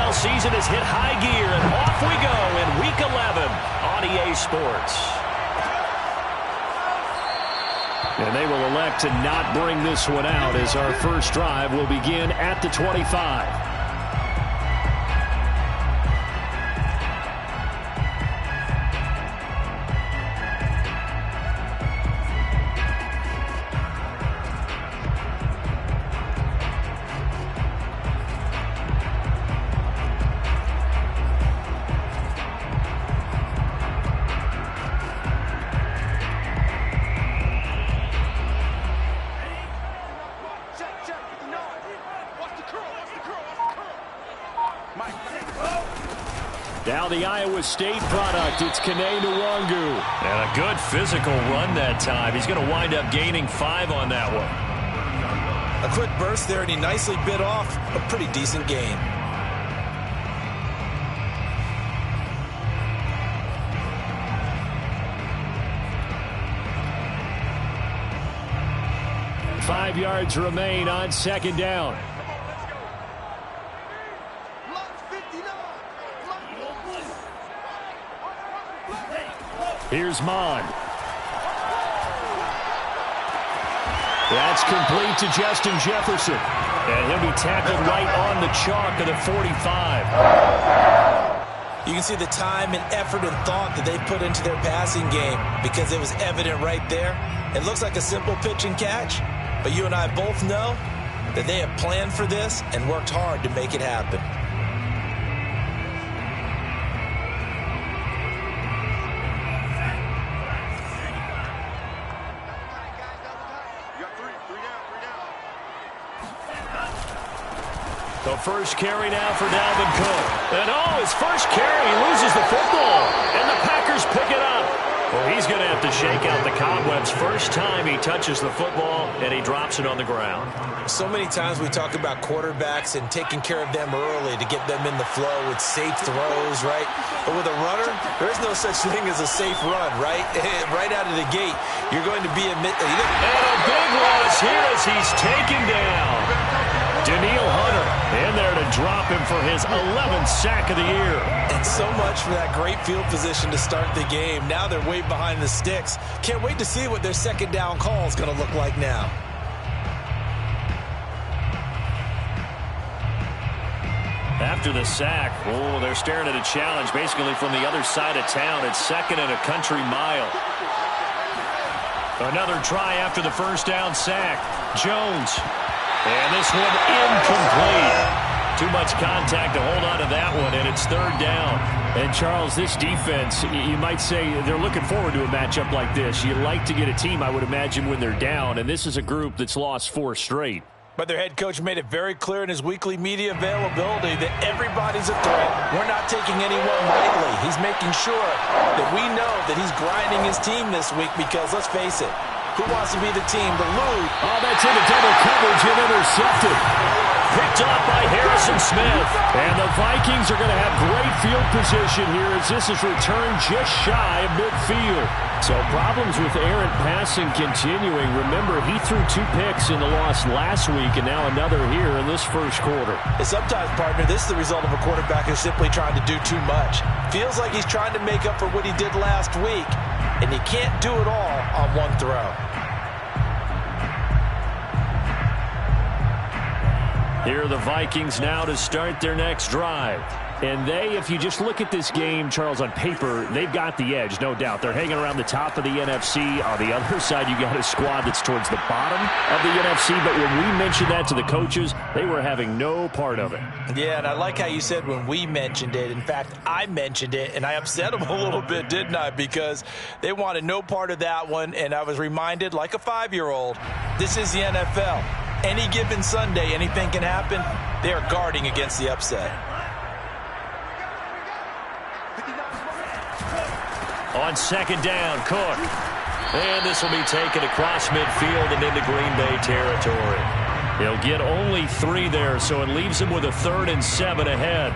NFL season has hit high gear, and off we go in Week 11 on EA Sports. And they will elect to not bring this one out as our first drive will begin at the 25. Now the Iowa State product, it's Kene Nwangu. And a good physical run that time. He's going to wind up gaining 5 on that one. A quick burst there, and he nicely bit off a pretty decent gain. Five yards remain on second down. Here's Mon. That's complete to Justin Jefferson. And he'll be tackled right on the chalk of the 45. You can see the time and effort and thought that they put into their passing game because it was evident right there. It looks like a simple pitch and catch, but you and I both know that they have planned for this and worked hard to make it happen. The first carry now for Dalvin Cook. And his first carry, he loses the football. And the Packers pick it up. Well, he's going to have to shake out the cobwebs first time he touches the football, and he drops it on the ground. So many times we talk about quarterbacks and taking care of them early to get them in the flow with safe throws, right? But with a runner, there is no such thing as a safe run, right? Right out of the gate, you're going to be a... And a big loss here as he's taken down. Daniil Hunter in there to drop him for his 11th sack of the year. And so much for that great field position to start the game. Now they're way behind the sticks. Can't wait to see what their second down call is going to look like now. After the sack, they're staring at a challenge basically from the other side of town. It's second and a country mile. Another try after the first down sack. Jones. And this one incomplete. Too much contact to hold on to that one, and it's third down. And, Charles, this defense, you might say they're looking forward to a matchup like this. You like to get a team, I would imagine, when they're down, and this is a group that's lost 4 straight. But their head coach made it very clear in his weekly media availability that everybody's a threat. We're not taking anyone lightly. He's making sure that we know that he's grinding his team this week because, let's face it, who wants to be the team to lose? Oh, that's into double coverage and intercepted. Picked off by Harrison Smith. And the Vikings are going to have great field position here as this is returned just shy of midfield. So problems with errant passing continuing. Remember, he threw 2 picks in the loss last week and now another here in this first quarter. And sometimes, partner, this is the result of a quarterback who's simply trying to do too much. Feels like he's trying to make up for what he did last week, and he can't do it all on one throw. Here are the Vikings now to start their next drive. And they, if you just look at this game, Charles, on paper, they've got the edge, no doubt. They're hanging around the top of the NFC. On the other side, you got a squad that's towards the bottom of the NFC. But when we mentioned that to the coaches, they were having no part of it. Yeah, and I like how you said when we mentioned it. In fact, I mentioned it, and I upset them a little bit, didn't I? Because they wanted no part of that one, and I was reminded, like a 5-year-old, this is the NFL. Any given Sunday, anything can happen. They are guarding against the upset. On second down, Cook. And this will be taken across midfield and into Green Bay territory. He'll get only 3 there, so it leaves him with a 3rd and 7 ahead.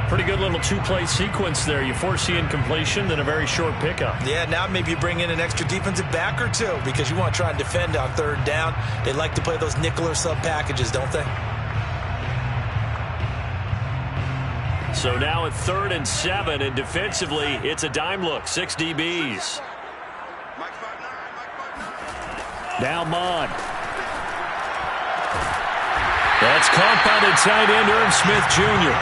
Pretty good little 2-play sequence there. You force the incompletion, then a very short pickup. Yeah, now maybe you bring in an extra defensive back or 2 because you want to try and defend on 3rd down. They like to play those nickel or sub packages, don't they? So now at 3rd and 7, and defensively, it's a dime look, 6 DBs. Now Mon. That's caught by the tight end, Smith Jr.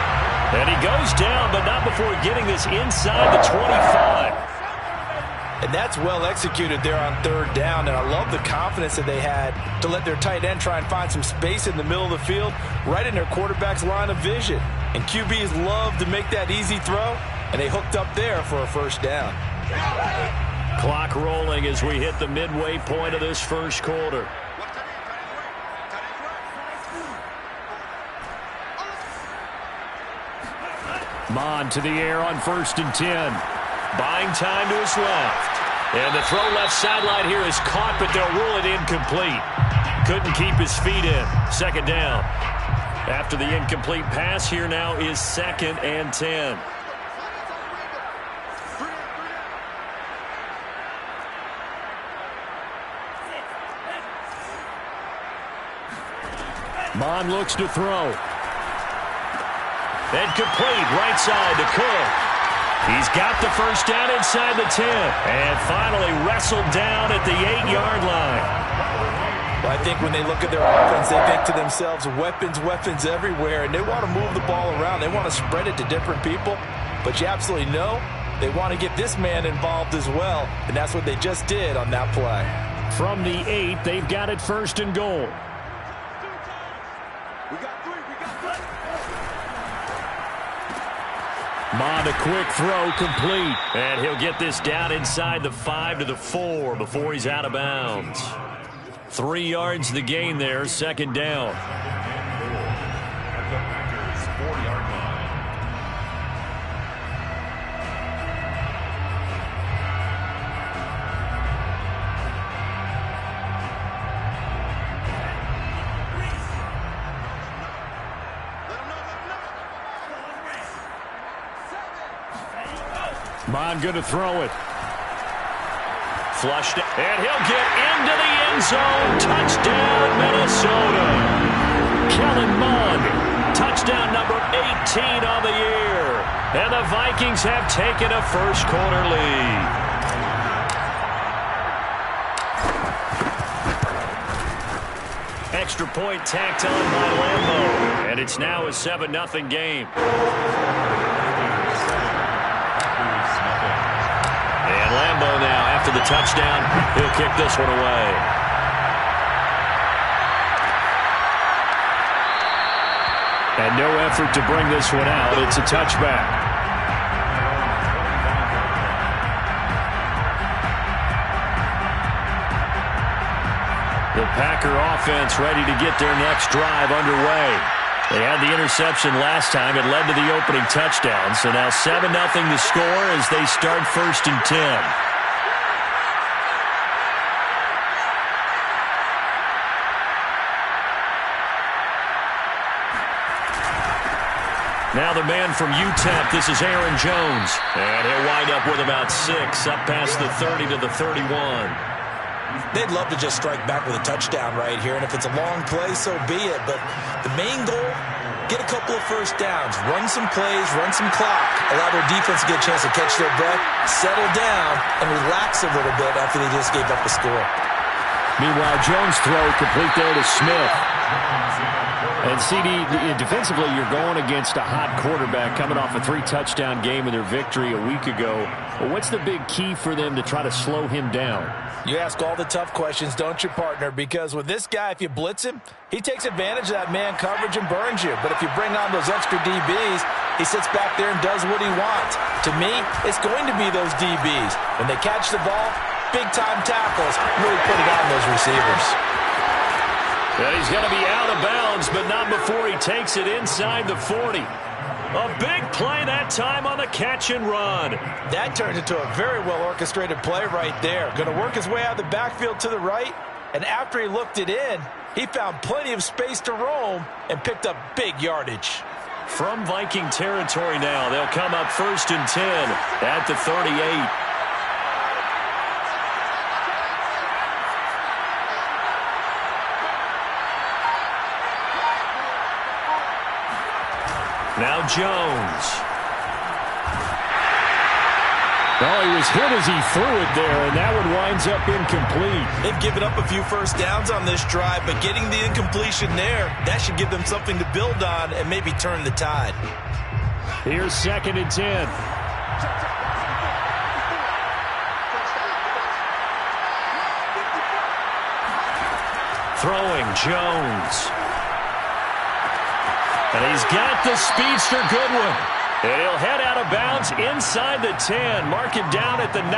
And he goes down, but not before getting this inside the 25. And that's well executed there on 3rd down, and I love the confidence that they had to let their tight end try and find some space in the middle of the field, right in their quarterback's line of vision. And QBs love to make that easy throw, and they hooked up there for a 1st down. Clock rolling as we hit the midway point of this 1st quarter. Mon to the air on 1st and 10. Buying time to his left. And the throw left sideline here is caught, but they'll rule it incomplete. Couldn't keep his feet in. 2nd down. After the incomplete pass, here now is 2nd and 10. Mon looks to throw. And complete right side to Cook. He's got the 1st down inside the 10. And finally wrestled down at the 8-yard line. Well, I think when they look at their offense, they think to themselves, weapons, weapons everywhere. And they want to move the ball around. They want to spread it to different people. But you absolutely know they want to get this man involved as well. And that's what they just did on that play. From the 8, they've got it 1st and goal. Mon, a quick throw, complete. And he'll get this down inside the 5 to the 4 before he's out of bounds. 3 yards the gain there, 2nd down. Mon going to throw it. Flushed, and he'll get into the end zone. Touchdown, Minnesota. Kellen Mond, touchdown number 18 on the year. And the Vikings have taken a 1st quarter lead. Extra point tacked on by Lambo. And it's now a 7-0 game. And Lambo now, after the touchdown, he'll kick this one away. And no effort to bring this one out. It's a touchback. The Packer offense ready to get their next drive underway. They had the interception last time. It led to the opening touchdown. So now 7-0 the score as they start 1st and 10. Now the man from UTEP, this is Aaron Jones. And he'll wind up with about 6, up past the 30 to the 31. They'd love to just strike back with a touchdown right here, and if it's a long play, so be it. But the main goal, get a couple of 1st downs, run some plays, run some clock, allow their defense to get a chance to catch their breath, settle down, and relax a little bit after they just gave up the score. Meanwhile, Jones' throw complete there to Smith. And CD, defensively, you're going against a hot quarterback coming off a 3-touchdown game in their victory a week ago. But what's the big key for them to try to slow him down? You ask all the tough questions, don't you, partner? Because with this guy, if you blitz him, he takes advantage of that man coverage and burns you. But if you bring on those extra DBs, he sits back there and does what he wants. To me, it's going to be those DBs. When they catch the ball, big-time tackles, really put it on those receivers. And he's going to be out of bounds, but not before he takes it inside the 40. A big play that time on the catch and run. That turned into a very well-orchestrated play right there. Going to work his way out of the backfield to the right, and after he looked it in, he found plenty of space to roam and picked up big yardage. From Viking territory now, they'll come up 1st and 10 at the 38. Now Jones. Oh, he was hit as he threw it there, and that one winds up incomplete. They've given up a few first downs on this drive, but getting the incompletion there, that should give them something to build on and maybe turn the tide. Here's 2nd and 10. Throwing Jones. And he's got the speedster Goodwin. And he'll head out of bounds inside the 10. Mark him down at the 9.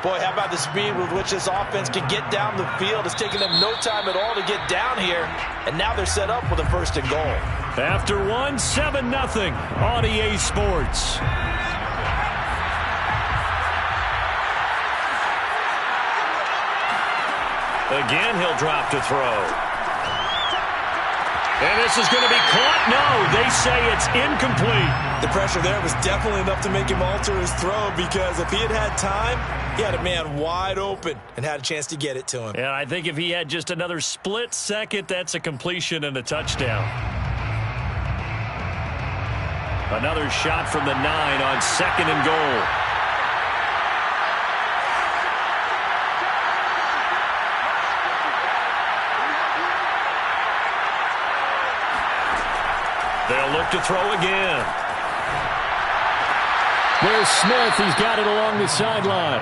Boy, how about the speed with which this offense can get down the field? It's taken them no time at all to get down here. And now they're set up with a 1st and goal. After 1, 7-0 on EA Sports. Again, he'll drop to throw. And this is going to be caught. No, they say it's incomplete. The pressure there was definitely enough to make him alter his throw, because if he had had time, he had a man wide open and had a chance to get it to him. And I think if he had just another split second, that's a completion and a touchdown. Another shot from the 9 on 2nd and goal. They'll look to throw again. There's Smith. He's got it along the sideline.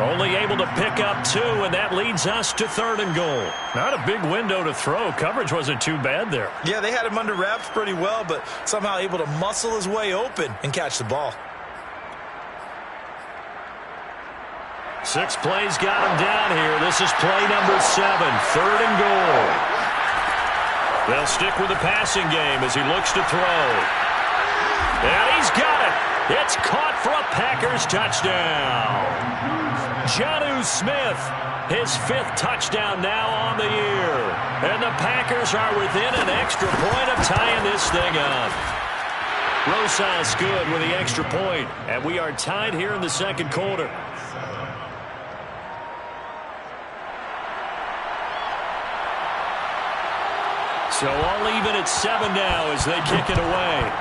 Only able to pick up 2, and that leads us to 3rd and goal. Not a big window to throw. Coverage wasn't too bad there. Yeah, they had him under wraps pretty well, but somehow able to muscle his way open and catch the ball. 6 plays got him down here. This is play number 7, 3rd and goal. They'll stick with the passing game as he looks to throw. And he's got it. It's caught for a Packers touchdown. Jonnu Smith, his 5th touchdown now on the year. And the Packers are within an extra point of tying this thing up. Rosas good with the extra point. And we are tied here in the 2nd quarter. So all even at 7 now as they kick it away.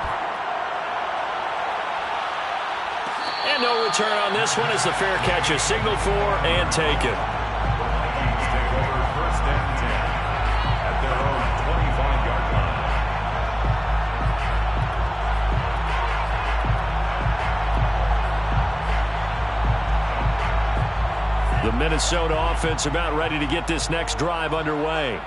And no return on this one as the fair catch is signaled for and taken. Vikings take over 1st and 10 at their own 25-yard line. The Minnesota offense about ready to get this next drive underway.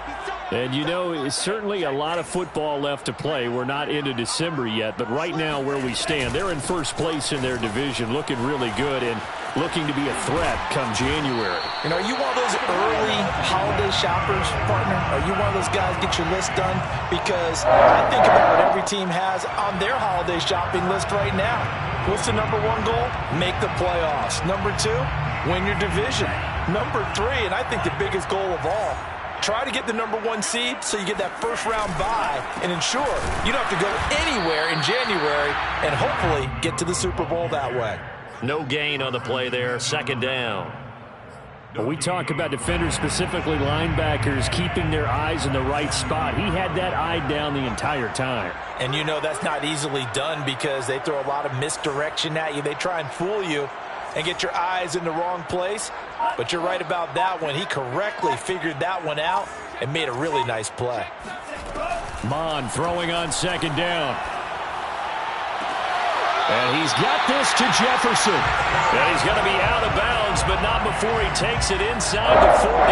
And, you know, it's certainly a lot of football left to play. We're not into December yet, but right now where we stand, they're in 1st place in their division, looking really good and looking to be a threat come January. And are you one of those early holiday shoppers, partner? Are you one of those guys get your list done? Because I think about what every team has on their holiday shopping list right now. What's the number 1 goal? Make the playoffs. Number 2, win your division. Number 3, and I think the biggest goal of all, try to get the number 1 seed so you get that 1st round bye and ensure you don't have to go anywhere in January and hopefully get to the Super Bowl that way. No gain on the play there, 2nd down. When we talk about defenders, specifically linebackers, keeping their eyes in the right spot, he had that eye down the entire time. And you know that's not easily done because they throw a lot of misdirection at you. They try and fool you and get your eyes in the wrong place. But you're right about that one. He correctly figured that one out and made a really nice play. Mon throwing on 2nd down. And he's got this to Jefferson. And he's going to be out of bounds, but not before he takes it inside the 40.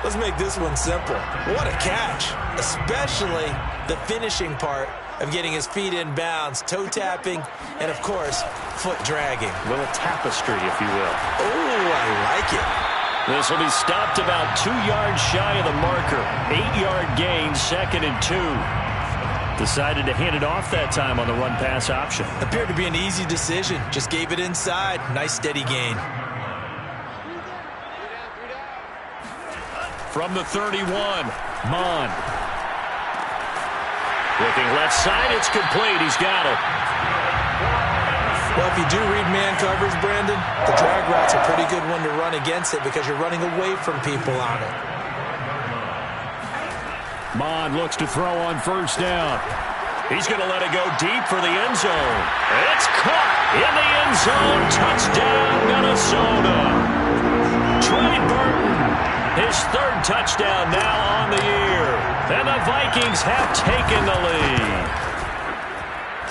Let's make this one simple. What a catch, especially the finishing part of getting his feet in bounds, toe tapping, and of course, foot dragging. A little tapestry, if you will. Oh, I like it. This will be stopped about 2 yards shy of the marker. 8-yard gain, 2nd and 2. Decided to hand it off that time on the run-pass option. Appeared to be an easy decision. Just gave it inside. Nice steady gain. From the 31, Mon. Looking left side, it's complete. He's got it. Well, if you do read man coverage, Brandon, the drag route's a pretty good one to run against it because you're running away from people on it. Mond looks to throw on first down. He's going to let it go deep for the end zone. It's caught in the end zone. Touchdown, Minnesota. Trey Burton, his third touchdown now on the year. And the Vikings have taken the lead.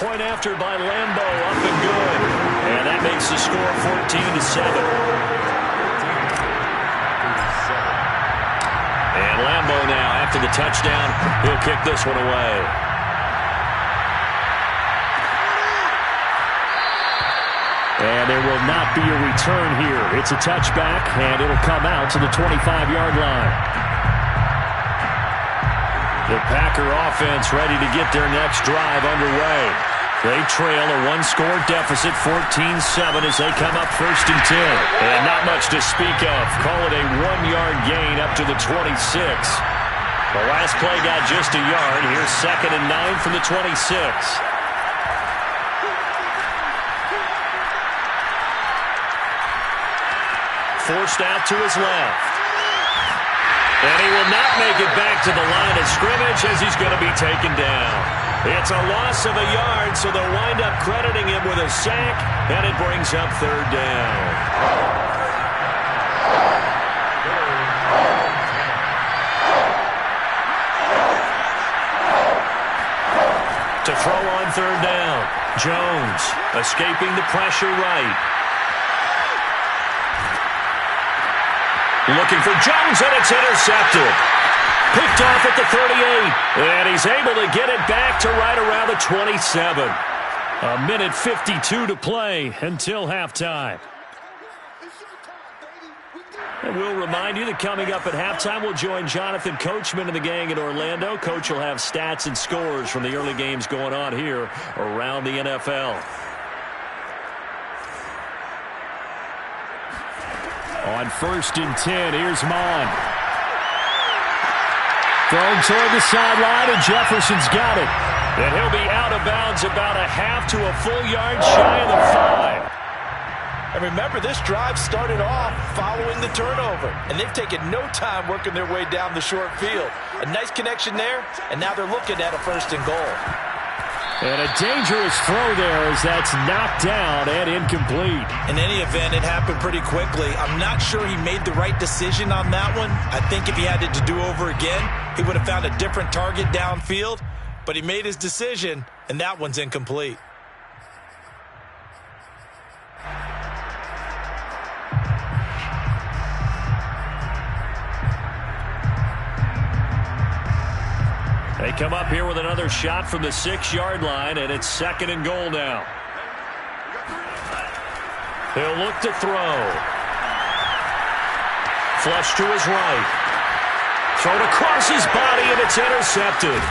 Point after by Lambeau, up and good. And that makes the score 14-7. And Lambeau now, after the touchdown, he'll kick this one away. And there will not be a return here. It's a touchback, and it'll come out to the 25-yard line. The Packer offense ready to get their next drive underway. They trail a one-score deficit, 14-7, as they come up 1st and 10. And not much to speak of. Call it a 1-yard gain up to the 26. The last play got just a yard. Here's 2nd and 9 from the 26. Forced out to his left. And he will not make it back to the line of scrimmage as he's going to be taken down. It's a loss of a yard, so they'll wind up crediting him with a sack, and it brings up 3rd down. To throw on 3rd down, Jones escaping the pressure right. Looking for Jones, and it's intercepted. Picked off at the 38, and he's able to get it back to right around the 27. A minute 52 to play until halftime. And we'll remind you that coming up at halftime, we'll join Jonathan Coachman and the gang in Orlando. Coach will have stats and scores from the early games going on here around the NFL. On 1st and 10, here's Mond. Thrown toward the sideline, and Jefferson's got it. And he'll be out of bounds about a half to a full yard shy of the 5. And remember, this drive started off following the turnover. And they've taken no time working their way down the short field. A nice connection there, and now they're looking at a 1st and goal. And a dangerous throw there as that's knocked down and incomplete. In any event, it happened pretty quickly. I'm not sure he made the right decision on that one. I think if he had it to do over again, he would have found a different target downfield. But he made his decision, and that one's incomplete. They come up here with another shot from the 6-yard line, and it's 2nd and goal now. He'll look to throw. Flush to his right. Thrown across his body, and it's intercepted.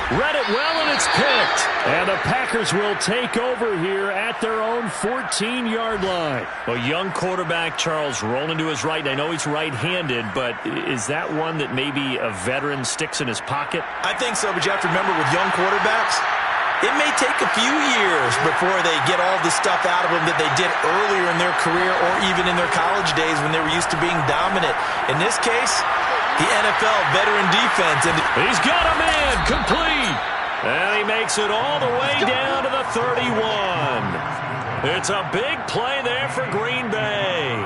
Read it well, and it's picked. And the Packers will take over here at their own 14-yard line. A young quarterback, Charles, rolling to his right. I know he's right-handed, but is that one that maybe a veteran sticks in his pocket? I think so, but you have to remember with young quarterbacks, it may take a few years before they get all the stuff out of them that they did earlier in their career or even in their college days when they were used to being dominant. In this case, the NFL veteran defense. And he's got a man complete. And he makes it all the way down to the 31. It's a big play there for Green Bay.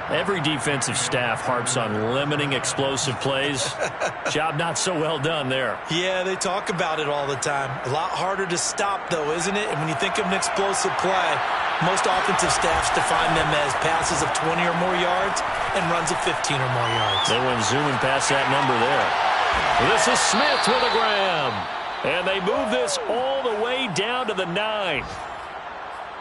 Every defensive staff harps on limiting explosive plays. Job not so well done there. Yeah, they talk about it all the time. A lot harder to stop, though, isn't it? And when you think of an explosive play, most offensive staffs define them as passes of 20 or more yards and runs of 15 or more yards. They went zooming past that number there. This is Smith with a grab. And they move this all the way down to the 9.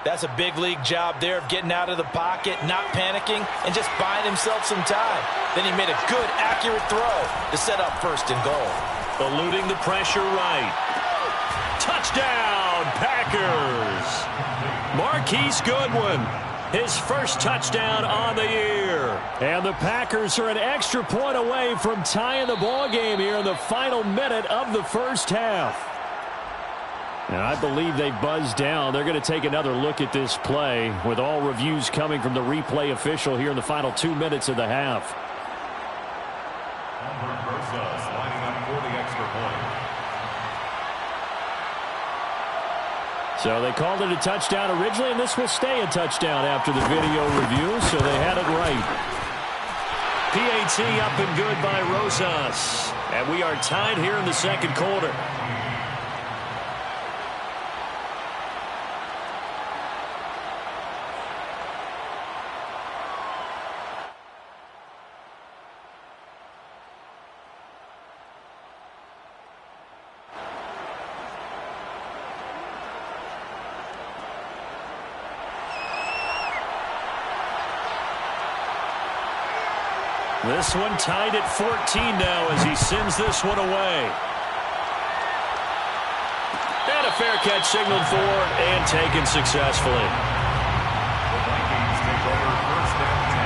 That's a big league job there of getting out of the pocket, not panicking, and just buying himself some time. Then he made a good, accurate throw to set up 1st and goal. Eluding the pressure right. Touchdown, Packers! Marquise Goodwin, his first touchdown on the year. And the Packers are an extra point away from tying the ball game here in the final minute of the first half. And I believe they buzzed down. They're going to take another look at this play with all reviews coming from the replay official here in the final 2 minutes of the half. Lining up for the extra point. So they called it a touchdown originally, and this will stay a touchdown after the video review, so they had it right. PAT up and good by Rosas. And we are tied here in the second quarter. This one tied at 14 now as he sends this one away. And a fair catch signaled for and taken successfully. The Vikings take over first and 10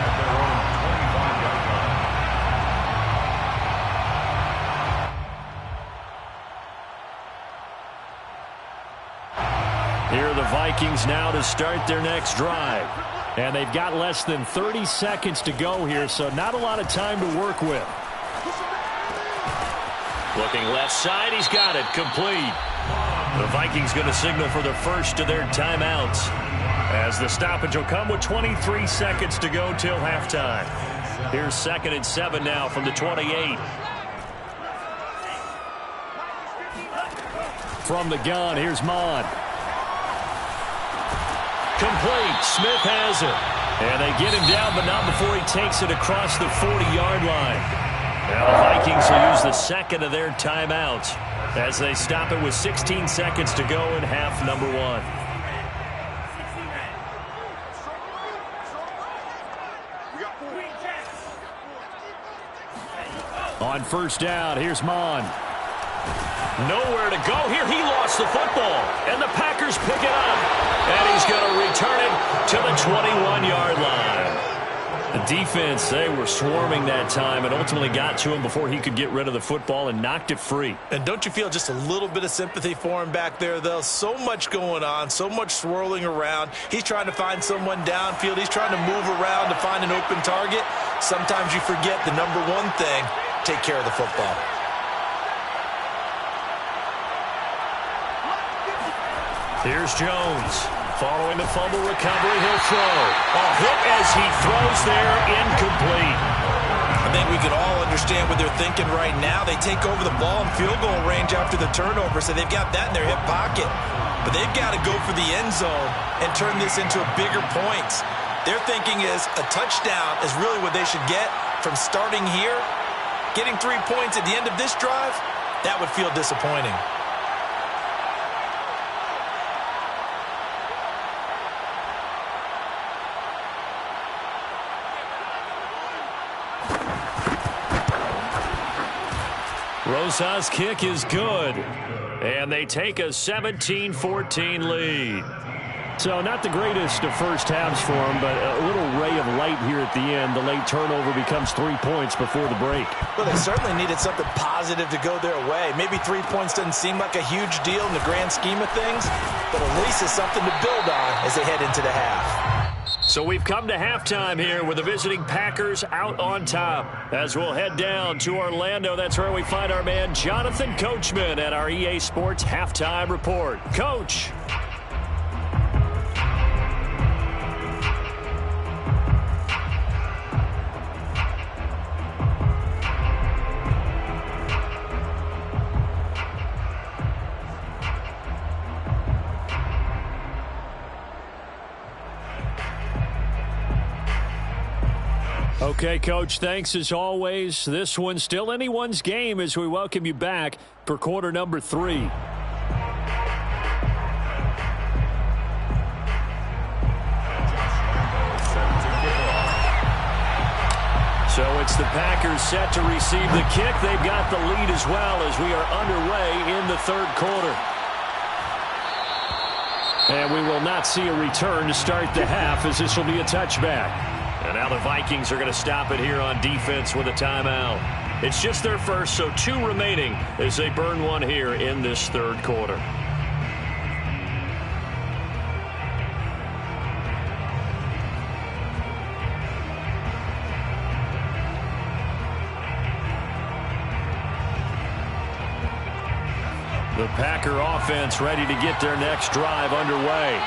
at their own 25-yard line. Here are the Vikings now to start their next drive. And they've got less than 30 seconds to go here, so not a lot of time to work with. Looking left side, he's got it, complete. The Vikings going to signal for the first of their timeouts, as the stoppage will come with 23 seconds to go till halftime. Here's 2nd and 7 now from the 28. From the gun, here's Mon. Complete. Smith has it. And they get him down, but not before he takes it across the 40-yard line. Now the Vikings will use the second of their timeouts as they stop it with 16 seconds to go in half number 1. On first down, here's Mon. Nowhere to go here. He lost the football, and the Packers pick it up. And he's going to return it to the 21-yard line. The defense, they were swarming that time and ultimately got to him before he could get rid of the football and knocked it free. And don't you feel just a little bit of sympathy for him back there, though? So much going on, so much swirling around. He's trying to find someone downfield. He's trying to move around to find an open target. Sometimes you forget the number one thing, take care of the football. Here's Jones. Following the fumble recovery, he'll throw. A hit as he throws there, incomplete. I think we can all understand what they're thinking right now. They take over the ball in field goal range after the turnover, so they've got that in their hip pocket. But they've got to go for the end zone and turn this into a bigger points. Their thinking is a touchdown is really what they should get from starting here. Getting 3 points at the end of this drive, that would feel disappointing. Rosas' kick is good. And they take a 17-14 lead. So not the greatest of first halves for him, but a little ray of light here at the end. The late turnover becomes 3 points before the break. Well, they certainly needed something positive to go their way. Maybe 3 points doesn't seem like a huge deal in the grand scheme of things, but at least it's something to build on as they head into the half. So we've come to halftime here with the visiting Packers out on top. As we'll head down to Orlando, that's where we find our man Jonathan Coachman at our EA Sports Halftime Report. Coach. Okay, Coach, thanks as always. This one's still anyone's game as we welcome you back for quarter number 3. So it's the Packers set to receive the kick. They've got the lead as well as we are underway in the third quarter. And we will not see a return to start the half as this will be a touchback. And now the Vikings are going to stop it here on defense with a timeout. It's just their first, so 2 remaining as they burn one here in this third quarter. The Packer offense ready to get their next drive underway.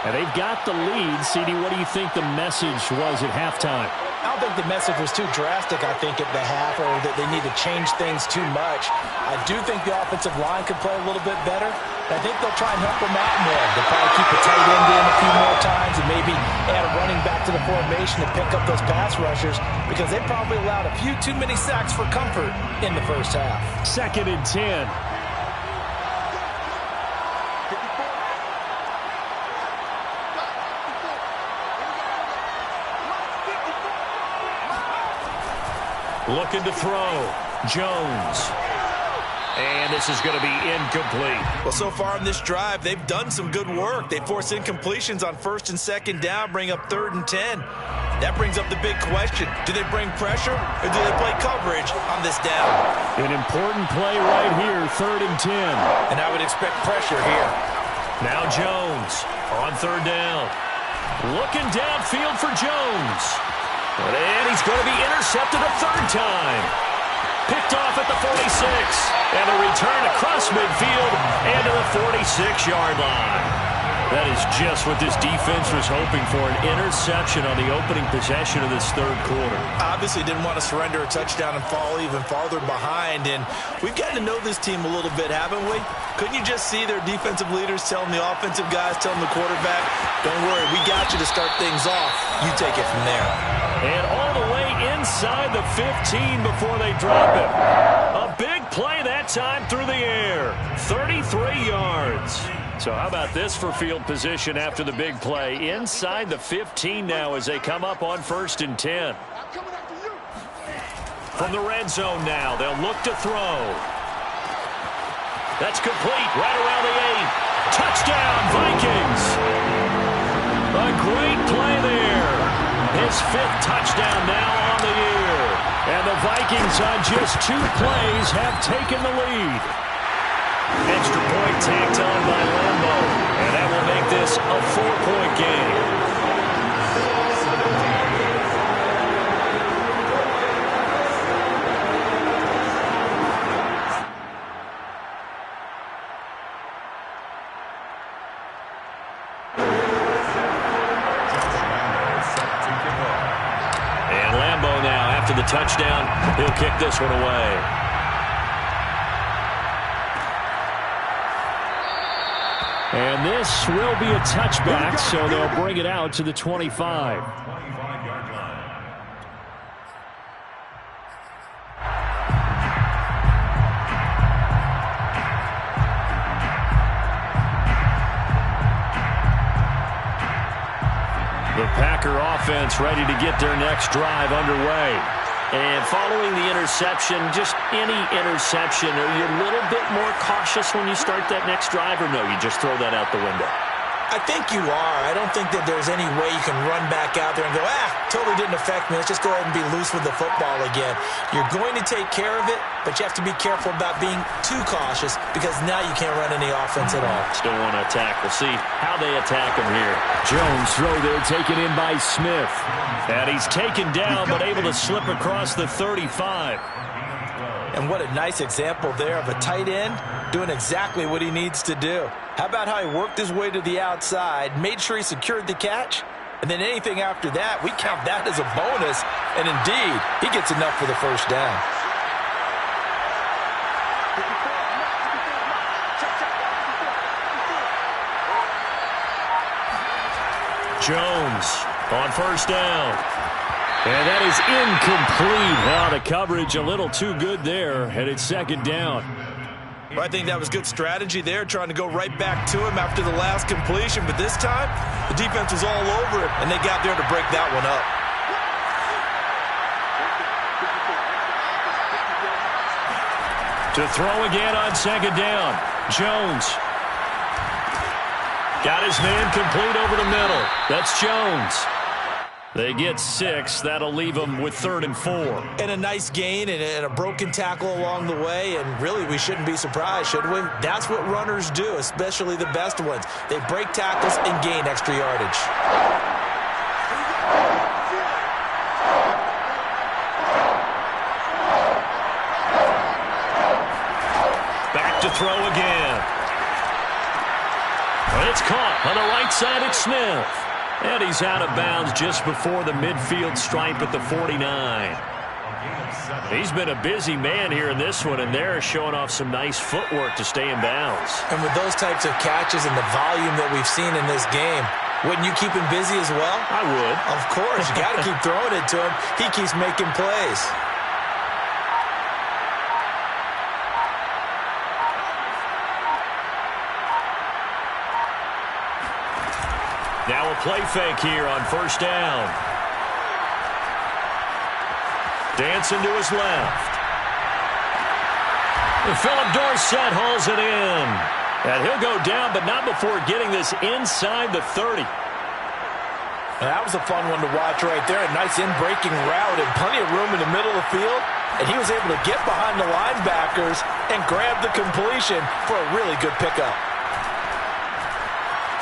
And they've got the lead. CD, what do you think the message was at halftime? I don't think the message was too drastic, I think, at the half, or that they need to change things too much. I do think the offensive line could play a little bit better. I think they'll try and help them out more. They'll probably keep the tight end in a few more times and maybe add a running back to the formation to pick up those pass rushers, because they probably allowed a few too many sacks for comfort in the first half. 2nd and 10. Looking to throw. Jones. And this is going to be incomplete. Well, so far in this drive, they've done some good work. They force incompletions on 1st and 2nd down, bring up 3rd and 10. That brings up the big question. Do they bring pressure or do they play coverage on this down? An important play right here, 3rd and 10. And I would expect pressure here. Now Jones on 3rd down. Looking downfield for Jones. And he's going to be intercepted a 3rd time. Picked off at the 46. And a return across midfield and to the 46-yard line. That is just what this defense was hoping for, an interception on the opening possession of this 3rd quarter. Obviously didn't want to surrender a touchdown and fall even farther behind. And we've gotten to know this team a little bit, haven't we? Couldn't you just see their defensive leaders telling the offensive guys, telling the quarterback, don't worry, we got you to start things off. You take it from there. And all the way inside the 15 before they drop it. A big play that time through the air. 33 yards. So how about this for field position after the big play? Inside the 15 now as they come up on 1st and 10. From the red zone now, they'll look to throw. That's complete right around the 8. Touchdown, Vikings. A great play there. His 5th touchdown now on the year. And the Vikings on just 2 plays have taken the lead. Extra point tacked on by Lambo. And that will make this a 4-point game. And Lambo now, after the touchdown, he'll kick this one away. And this will be a touchback, so they'll bring it out to the 25. The Packer offense ready to get their next drive underway. And following the interception, just any interception, are you a little bit more cautious when you start that next drive, or no, you just throw that out the window? I think you are. I don't think that there's any way you can run back out there and go, totally didn't affect me. Let's just go ahead and be loose with the football again. You're going to take care of it, but you have to be careful about being too cautious, because now you can't run any offense at all. Still want to attack. We'll see how they attack him here. Jones throw there, taken in by Smith. And he's taken down, but able to slip across the 35. And what a nice example there of a tight end doing exactly what he needs to do. How about how he worked his way to the outside, made sure he secured the catch, and then anything after that, we count that as a bonus. And indeed, he gets enough for the first down. Jones on 1st down. And that is incomplete. Now the coverage a little too good there, and it's 2nd down. Well, I think that was good strategy there, trying to go right back to him after the last completion. But this time, the defense was all over it, and they got there to break that one up. To throw again on 2nd down. Jones. Got his man complete over the middle. That's Jones. They get 6. That'll leave them with 3rd and 4. And a nice gain and a broken tackle along the way. And really, we shouldn't be surprised, should we? That's what runners do, especially the best ones. They break tackles and gain extra yardage. Back To throw again. It's caught on the right side. It's Smith. And he's out of bounds just before the midfield stripe at the 49. He's been a busy man here in this one, and they're showing off some nice footwork to stay in bounds. And with those types of catches and the volume that we've seen in this game, wouldn't you keep him busy as well? I would. Of course. You got to keep throwing it to him. He keeps making plays. Now a play fake here on first down. Dancing to his left. And Philip Dorsett hauls it in. And he'll go down, but not before getting this inside the 30. Now, that was a fun one to watch right there. A nice in-breaking route and plenty of room in the middle of the field. And he was able to get behind the linebackers and grab the completion for a really good pickup.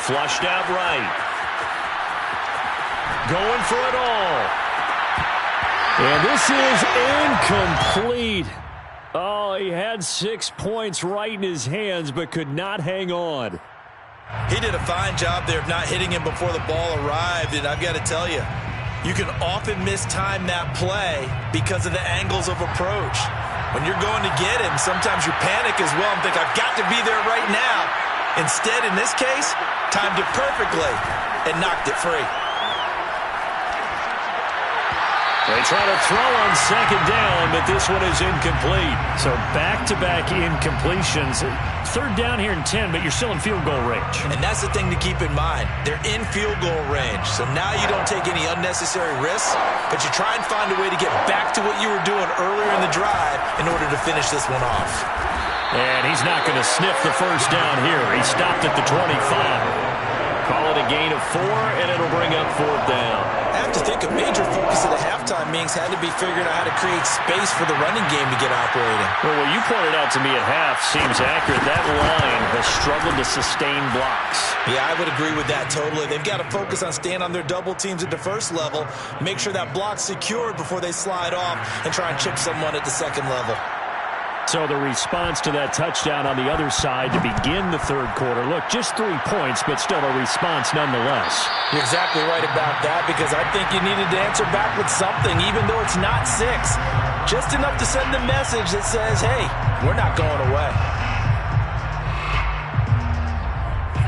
Flushed out right. Going for it all. And this is incomplete. Oh, he had 6 points right in his hands, but could not hang on. He did a fine job there of not hitting him before the ball arrived, and I've got to tell you, you can often mistime that play because of the angles of approach. When you're going to get him, sometimes you panic as well and think, I've got to be there right now. Instead, in this case, timed it perfectly and knocked it free. They try to throw on second down, but this one is incomplete. So back-to-back incompletions. Third down here in 10, but you're still in field goal range. And that's the thing to keep in mind. They're in field goal range. So now you don't take any unnecessary risks, but you try and find a way to get back to what you were doing earlier in the drive in order to finish this one off. And he's not going to sniff the first down here. He stopped at the 25. Call it a gain of 4, and it'll bring up fourth down. I have to think a major focus of the halftime meetings had to be figuring out how to create space for the running game to get operating. Well, what you pointed out to me at half seems accurate. That line has struggled to sustain blocks. Yeah, I would agree with that totally. They've got to focus on staying on their double teams at the first level, make sure that block's secured before they slide off and try and chip someone at the second level. So the response to that touchdown on the other side to begin the third quarter. Look, just 3 points, but still a response nonetheless. You're exactly right about that, because I think you needed to answer back with something, even though it's not 6. Just enough to send a message that says, hey, we're not going away.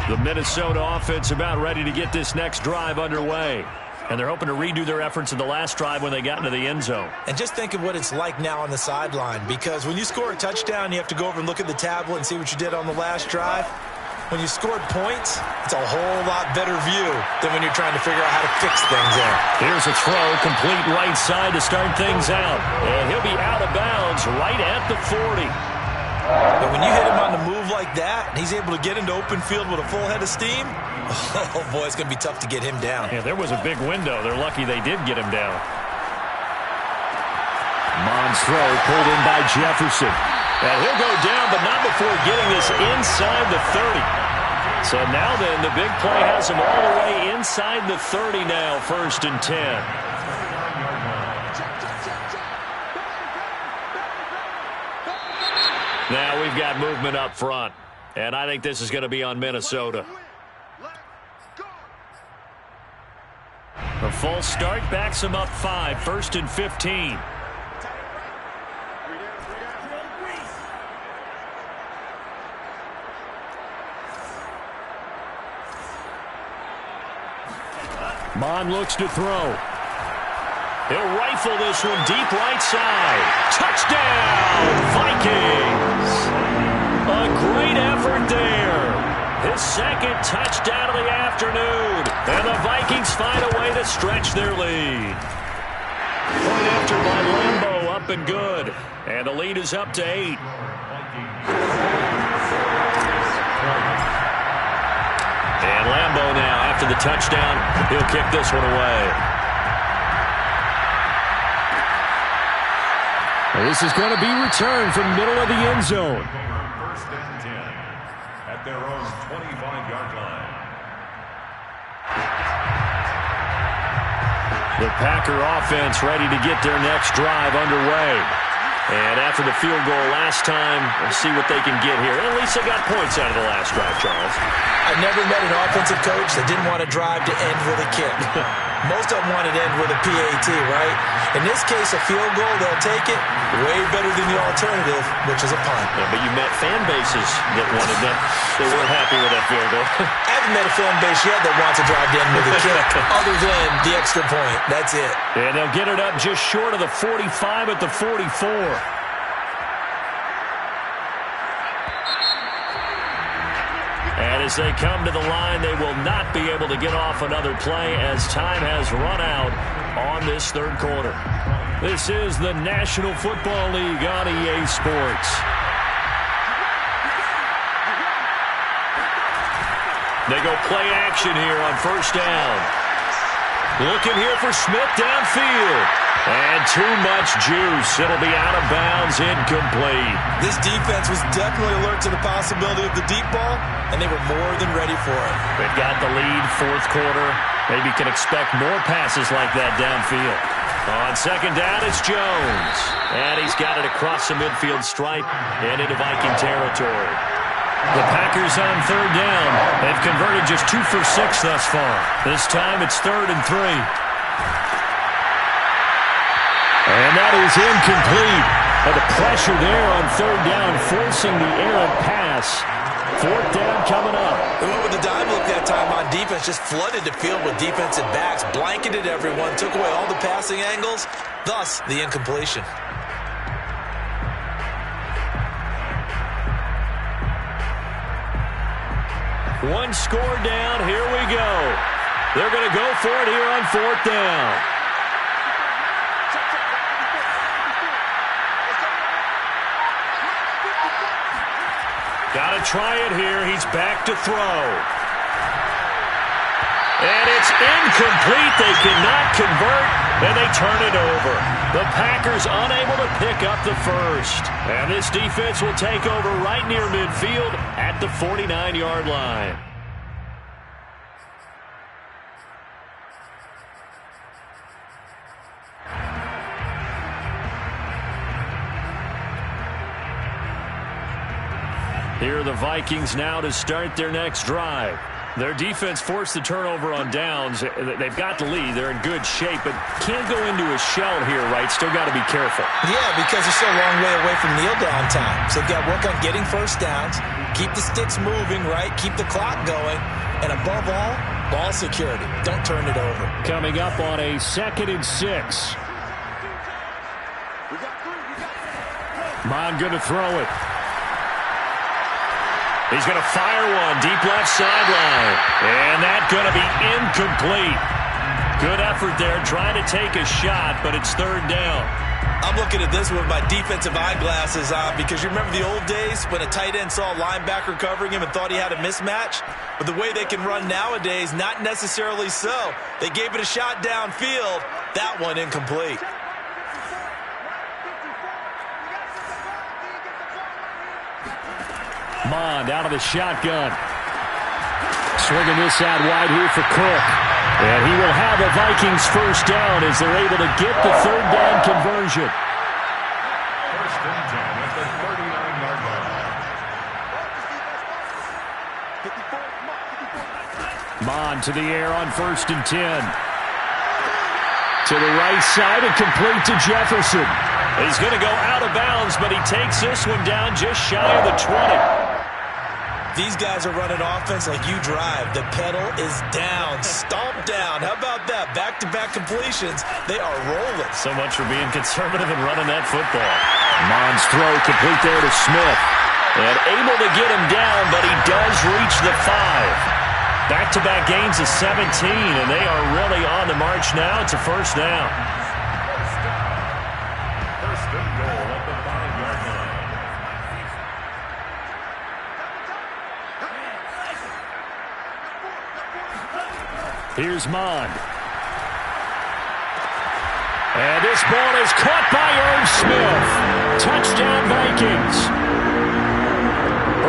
The Minnesota offense about ready to get this next drive underway. And they're hoping to redo their efforts in the last drive when they got into the end zone. And just think of what it's like now on the sideline, because when you score a touchdown, you have to go over and look at the tablet and see what you did on the last drive. When you scored points, it's a whole lot better view than when you're trying to figure out how to fix things there. Here's a throw, complete right side to start things out. And he'll be out of bounds right at the 40. But when you hit him on the move like that, and he's able to get into open field with a full head of steam, oh, boy, it's going to be tough to get him down. Yeah, there was a big window. They're lucky they did get him down. Mond's throw pulled in by Jefferson. And he'll go down, but not before getting this inside the 30. So now then, the big play has him all the way inside the 30 now, 1st and 10. Now we've got movement up front, and I think this is going to be on Minnesota. A false start backs him up 5, 1st and 15. Mon looks to throw. He'll rifle this one deep right side. Touchdown, Vikings! A great effort there. His second touchdown of the afternoon. And the Vikings find a way to stretch their lead. Point after by Lambeau, up and good. And the lead is up to 8. And Lambeau now, after the touchdown, he'll kick this one away. This is going to be returned from middle of the end zone. 1st and 10 at their own 25-yard line. The Packer offense ready to get their next drive underway. And after the field goal last time, we'll see what they can get here. At least they got points out of the last drive, Charles. I never met an offensive coach that didn't want to drive to end with a kick. Most of them want it to end with a PAT, right? In this case, a field goal, they'll take it. Way better than the alternative, which is a punt. Yeah, but you met fan bases that wanted that. They weren't happy with that field goal. I haven't met a fan base yet that wants to drive to end with a kick other than the extra point. That's it. And they'll get it up just short of the 45 at the 44. And as they come to the line, they will not be able to get off another play as time has run out on this third quarter. This is the National Football League on EA Sports. They go play action here on first down. Looking here for Smith downfield. And too much juice. It'll be out of bounds, incomplete. This defense was definitely alert to the possibility of the deep ball, and they were more than ready for it. They've got the lead, fourth quarter. Maybe can expect more passes like that downfield. On second down, it's Jones. And he's got it across the midfield stripe and into Viking territory. The Packers on third down. They've converted just 2 for 6 thus far. This time it's 3rd and 3. And that is incomplete. But the pressure there on third down, forcing the errant pass. Fourth down coming up. They went with the dime look that time on defense, just flooded the field with defensive backs, blanketed everyone, took away all the passing angles, thus the incompletion. One score down, here we go. They're going to go for it here on fourth down. Got to try it here. He's back to throw. And it's incomplete. They cannot convert, and they turn it over. The Packers unable to pick up the first. And this defense will take over right near midfield at the 49-yard line. Here are the Vikings now to start their next drive. Their defense forced the turnover on downs. They've got the lead. They're in good shape, but can't go into a shell here, right? Still got to be careful. Yeah, because they're still a long way away from kneel down time. So they've got to work on getting first downs, keep the sticks moving, right? Keep the clock going. And above all, ball security. Don't turn it over. Coming up on a 2nd and 6. Mon going to throw it. He's going to fire one deep left sideline. And that's going to be incomplete. Good effort there trying to take a shot, but it's third down. I'm looking at this with my defensive eyeglasses on because you remember the old days when a tight end saw a linebacker covering him and thought he had a mismatch? But the way they can run nowadays, not necessarily so. They gave it a shot downfield. That one incomplete. Mond out of the shotgun. Swinging this out wide here for Cook. And he will have a Vikings first down as they're able to get the third down conversion. First and 10 at the 39-yard line. Mond to the air on 1st and 10. To the right side and complete to Jefferson. He's going to go out of bounds, but he takes this one down just shy of the 20. These guys are running offense like you drive. The pedal is down, stomped down. How about that? Back-to-back completions. They are rolling. So much for being conservative and running that football. Mond's throw complete there to Smith. And able to get him down, but he does reach the 5. Back-to-back gains of 17, and they are really on the march now. It's a first down. First and goal at the 5-yard line. Here's Mond. And this ball is caught by Irv Smith. Touchdown Vikings.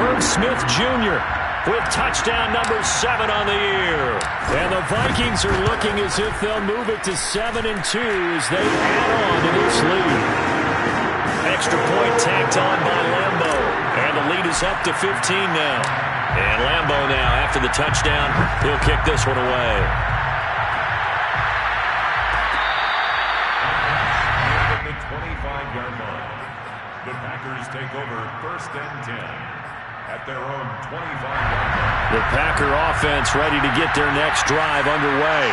Irv Smith Jr. with touchdown number 7 on the year. And the Vikings are looking as if they'll move it to 7-2 as they add on to this lead. extra point tacked on by Lambo. And the lead is up to 15 now. And Lambo now, after the touchdown, he'll kick this one away. At the 25-yard line, the Packers take over 1st and 10 at their own 25-yard line. The Packer offense ready to get their next drive underway.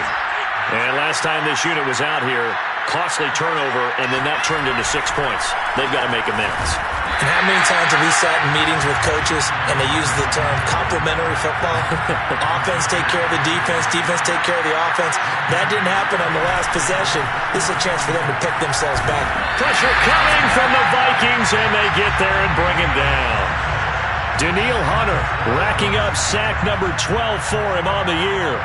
And last time this unit was out here, costly turnover, and then that turned into 6 points. They've got to make amends. And how many times have we sat in meetings with coaches and they use the term complementary football? Offense take care of the defense, defense take care of the offense. That didn't happen on the last possession. This is a chance for them to pick themselves back. Pressure coming from the Vikings, and they get there and bring him down. Daniil Hunter racking up sack number 12 for him on the year.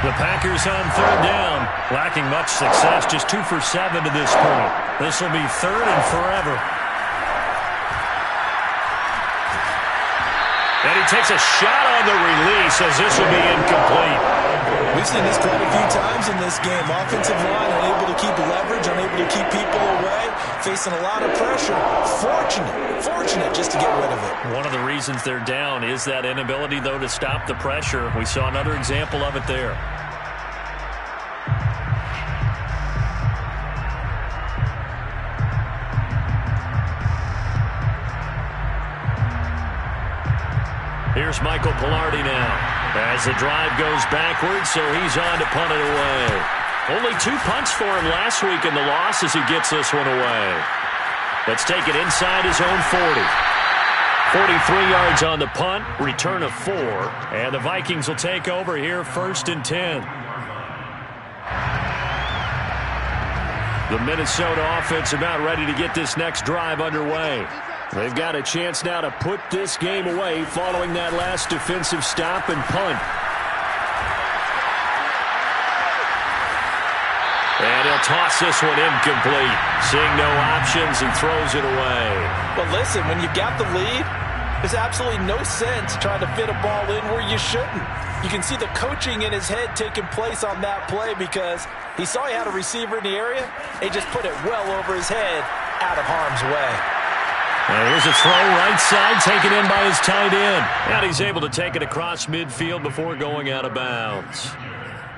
The Packers on 3rd down, lacking much success, just 2 for 7 to this point. This will be 3rd and forever. And he takes a shot on the release as this will be incomplete. We've seen this quite a few times in this game. Offensive line unable to keep leverage, unable to keep people away, facing a lot of pressure. Fortunate just to get rid of it. One of the reasons they're down is that inability, though, to stop the pressure. We saw another example of it there. Here's Michael Pilardi now as the drive goes backwards, so he's on to punt it away. Only 2 punts for him last week in the loss as he gets this one away. Let's take it inside his own 40. 43 yards on the punt, return of 4, and the Vikings will take over here 1st and 10. The Minnesota offense about ready to get this next drive underway. They've got a chance now to put this game away following that last defensive stop and punt. And he'll toss this one incomplete. Seeing no options, he throws it away. Well, listen, when you've got the lead, there's absolutely no sense trying to fit a ball in where you shouldn't. You can see the coaching in his head taking place on that play because he saw he had a receiver in the area. He just put it well over his head, out of harm's way. And here's a throw right side, taken in by his tight end. And he's able to take it across midfield before going out of bounds.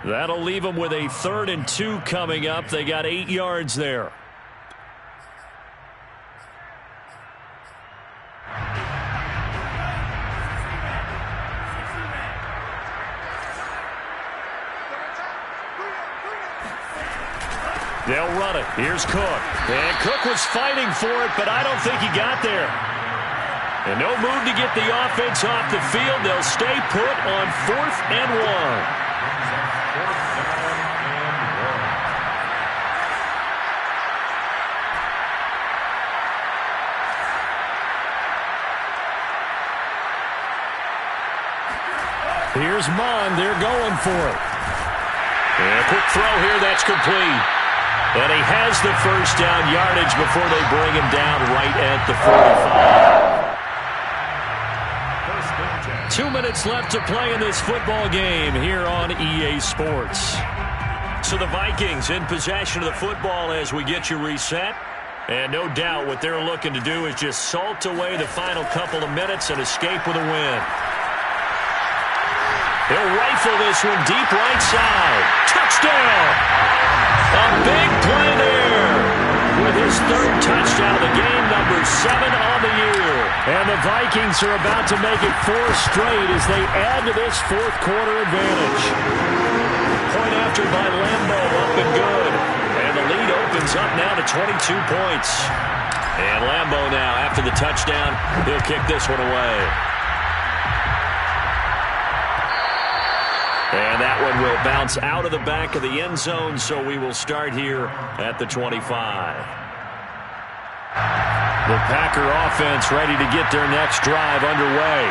That'll leave them with a 3rd and 2 coming up. They got 8 yards there. They'll run it. Here's Cook. And Cook was fighting for it, but I don't think he got there. And no move to get the offense off the field. They'll stay put on 4th and 1. Here's Mon. They're going for it. And a quick throw here. That's complete. And he has the first down yardage before they bring him down right at the 45. 2 minutes left to play in this football game here on EA Sports. So the Vikings in possession of the football as we get you reset. And no doubt what they're looking to do is just salt away the final couple of minutes and escape with a win. He'll rifle this one deep right side. Touchdown! A big play there with his 3rd touchdown of the game, number 7 on the year. And the Vikings are about to make it 4 straight as they add to this 4th quarter advantage. Point after by Lambo, up and good. And the lead opens up now to 22 points. And Lambo now, after the touchdown, he'll kick this one away. And that one will bounce out of the back of the end zone, so we will start here at the 25. The Packer offense ready to get their next drive underway.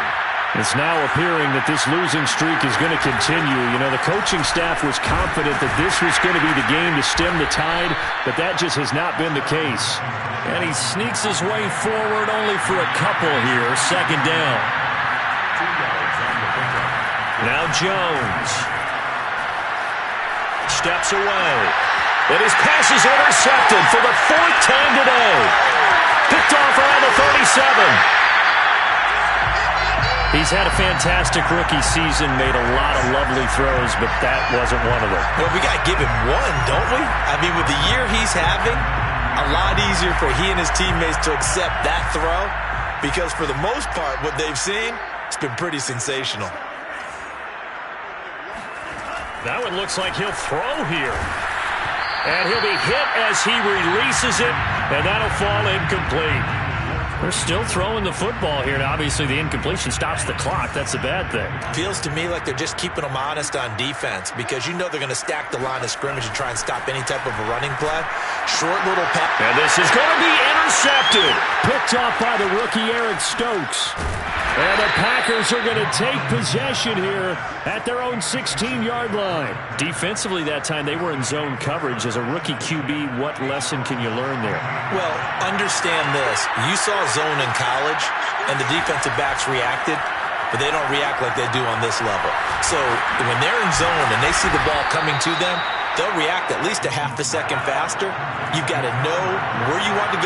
It's now appearing that this losing streak is going to continue. You know, the coaching staff was confident that this was going to be the game to stem the tide, but that just has not been the case. And he sneaks his way forward only for a couple here, 2nd down. Now Jones steps away. And his pass is intercepted for the fourth time today. Picked off around the 37. He's had a fantastic rookie season, made a lot of lovely throws, but that wasn't one of them. Well, we got to give him one, don't we? I mean, with the year he's having, a lot easier for he and his teammates to accept that throw because for the most part, what they've seen, it's been pretty sensational. That one looks like he'll throw here. And he'll be hit as he releases it, and that'll fall incomplete. They're still throwing the football here, and obviously the incompletion stops the clock. That's a bad thing. Feels to me like they're just keeping them honest on defense because you know they're going to stack the line of scrimmage and try and stop any type of a running play. Short little pass. And this is going to be intercepted. Picked off by the rookie Eric Stokes. And the Packers are going to take possession here at their own 16-yard line. Defensively that time, they were in zone coverage. As a rookie QB, what lesson can you learn there? Well, understand this. You saw zone in college, and the defensive backs reacted, but they don't react like they do on this level. So when they're in zone and they see the ball coming to them, they'll react at least a half a second faster. You've got to know where you want to go